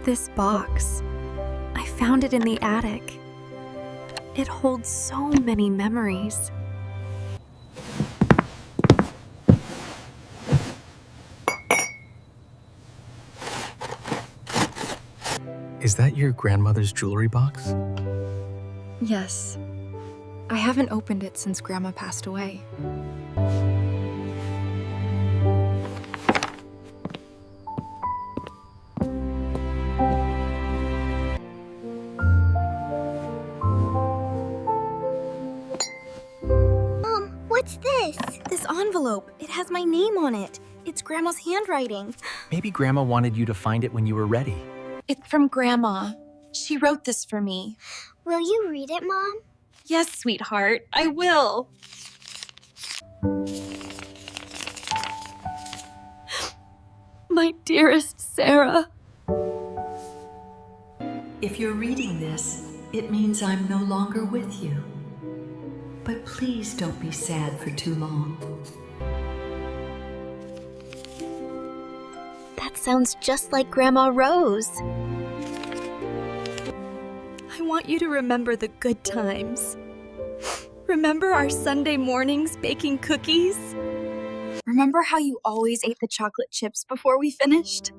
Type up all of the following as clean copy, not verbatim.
This box, I found it in the attic. It holds so many memories. Is that your grandmother's jewelry box? Yes. I haven't opened it since Grandma passed away. What's this? This envelope. It has my name on it. It's Grandma's handwriting. Maybe Grandma wanted you to find it when you were ready. It's from Grandma. She wrote this for me. Will you read it, Mom? Yes, sweetheart, I will. My dearest Sarah. If you're reading this, it means I'm no longer with you. But please don't be sad for too long. That sounds just like Grandma Rose. I want you to remember the good times. Remember our Sunday mornings baking cookies? Remember how you always ate the chocolate chips before we finished?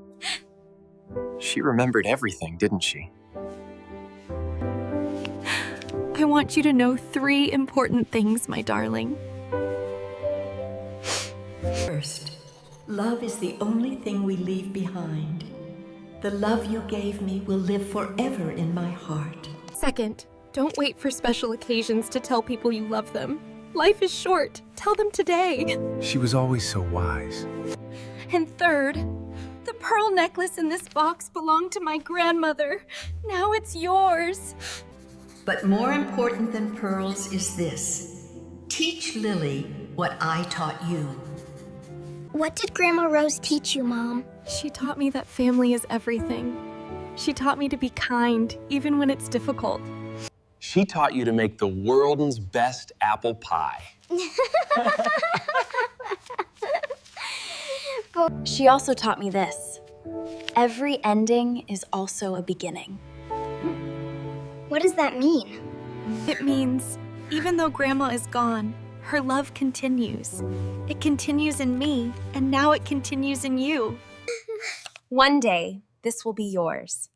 She remembered everything, didn't she? I want you to know 3 important things, my darling. First, love is the only thing we leave behind. The love you gave me will live forever in my heart. Second, don't wait for special occasions to tell people you love them. Life is short. Tell them today. She was always so wise. And third, the pearl necklace in this box belonged to my grandmother. Now it's yours. But more important than pearls is this. Teach Lily what I taught you. What did Grandma Rose teach you, Mom? She taught me that family is everything. She taught me to be kind, even when it's difficult. She taught you to make the world's best apple pie. She also taught me this. Every ending is also a beginning. What does that mean? It means, even though Grandma is gone, her love continues. It continues in me, and now it continues in you. One day, this will be yours.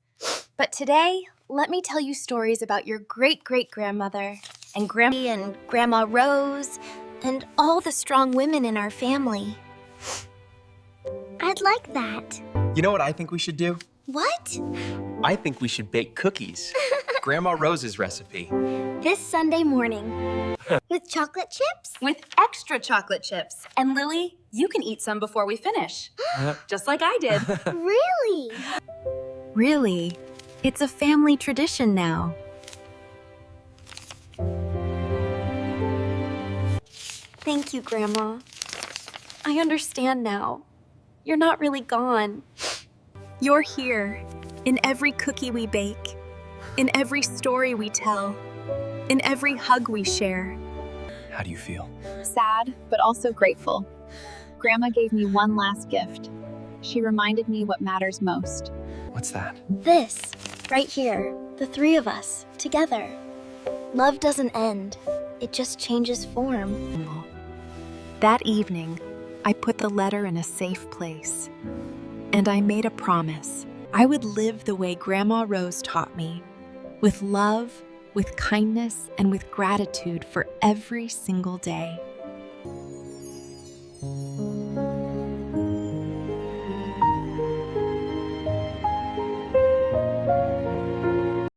But today, let me tell you stories about your great-great-grandmother and Grandma Rose and all the strong women in our family. I'd like that. You know what I think we should do? What? I think we should bake cookies. Grandma Rose's recipe. This Sunday morning. With chocolate chips? with extra chocolate chips. And Lily, you can eat some before we finish. Just like I did. Really? Really? It's a family tradition now. Thank you, Grandma. I understand now. You're not really gone. You're here, in every cookie we bake, in every story we tell, in every hug we share. How do you feel? Sad, but also grateful. Grandma gave me one last gift. She reminded me what matters most. What's that? This, right here, the three of us, together. Love doesn't end, it just changes form. That evening, I put the letter in a safe place, and I made a promise. I would live the way Grandma Rose taught me, with love, with kindness, and with gratitude for every single day.